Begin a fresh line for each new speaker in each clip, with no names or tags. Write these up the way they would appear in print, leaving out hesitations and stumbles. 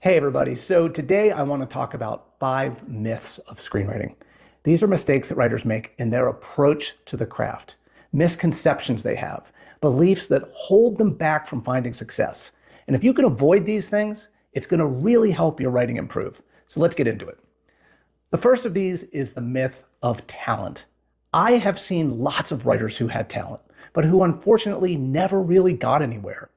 Hey everybody, so today I want to talk about 5 myths of screenwriting. These are mistakes that writers make in their approach to the craft, misconceptions they have, beliefs that hold them back from finding success. And if you can avoid these things, it's going to really help your writing improve. So let's get into it. The first of these is the myth of talent. I have seen lots of writers who had talent, but who unfortunately never really got anywhere.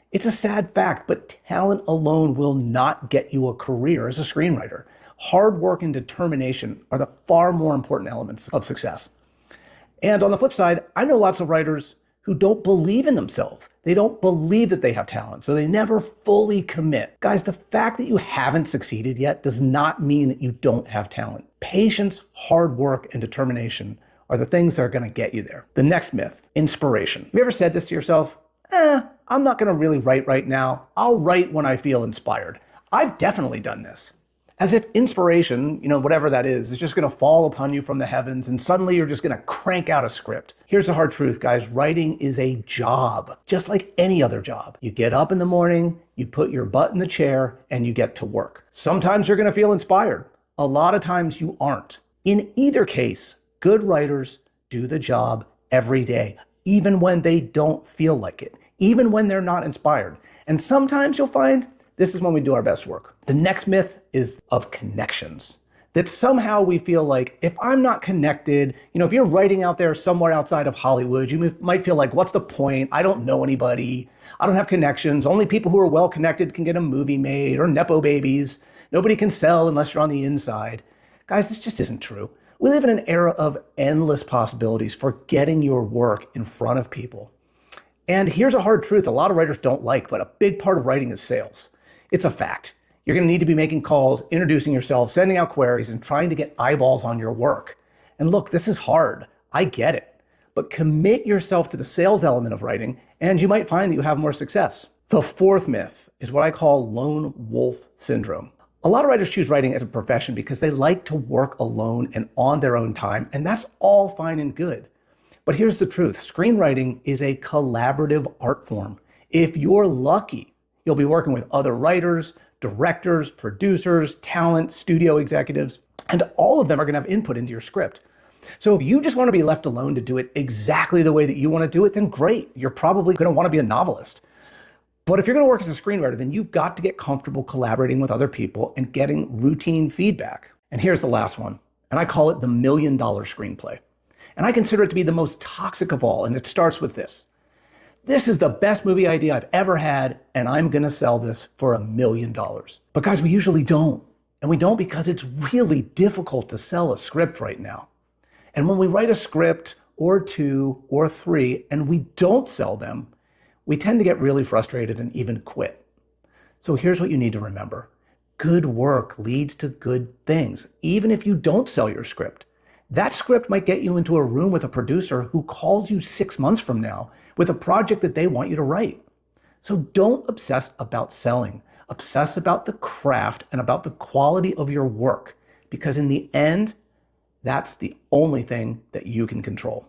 It's a sad fact, but talent alone will not get you a career as a screenwriter. Hard work and determination are the far more important elements of success. And on the flip side, I know lots of writers who don't believe in themselves. They don't believe that they have talent, so they never fully commit. Guys, the fact that you haven't succeeded yet does not mean that you don't have talent. Patience, hard work, and determination are the things that are going to get you there. The next myth, inspiration. Have you ever said this to yourself? I'm not going to really write right now. I'll write when I feel inspired. I've definitely done this. As if inspiration, whatever that is just going to fall upon you from the heavens and suddenly you're just going to crank out a script. Here's the hard truth, guys. Writing is a job, just like any other job. You get up in the morning, you put your butt in the chair, and you get to work. Sometimes you're going to feel inspired. A lot of times you aren't. In either case, good writers do the job every day, even when they don't feel like it, even when they're not inspired. And sometimes you'll find this is when we do our best work. The next myth is of connections. That somehow we feel like if I'm not connected, if you're writing out there somewhere outside of Hollywood, you might feel like, what's the point? I don't know anybody. I don't have connections. Only people who are well connected can get a movie made, or Nepo babies. Nobody can sell unless you're on the inside. Guys, this just isn't true. We live in an era of endless possibilities for getting your work in front of people. And here's a hard truth a lot of writers don't like, but a big part of writing is sales. It's a fact. You're going to need to be making calls, introducing yourself, sending out queries, and trying to get eyeballs on your work. And look, this is hard. I get it. But commit yourself to the sales element of writing, and you might find that you have more success. The fourth myth is what I call lone wolf syndrome. A lot of writers choose writing as a profession because they like to work alone and on their own time, and that's all fine and good. But here's the truth. Screenwriting is a collaborative art form. If you're lucky, you'll be working with other writers, directors, producers, talent, studio executives, and all of them are going to have input into your script. So if you just want to be left alone to do it exactly the way that you want to do it, then great. You're probably going to want to be a novelist. But if you're going to work as a screenwriter, then you've got to get comfortable collaborating with other people and getting routine feedback. And here's the last one, and I call it the $1 million screenplay. And I consider it to be the most toxic of all, and it starts with this. This is the best movie idea I've ever had, and I'm going to sell this for $1 million. But guys, we usually don't. And we don't because it's really difficult to sell a script right now. And when we write a script or 2 or 3 and we don't sell them, we tend to get really frustrated and even quit. So here's what you need to remember. Good work leads to good things, even if you don't sell your script. That script might get you into a room with a producer who calls you 6 months from now with a project that they want you to write. So don't obsess about selling. Obsess about the craft and about the quality of your work, because in the end, that's the only thing that you can control.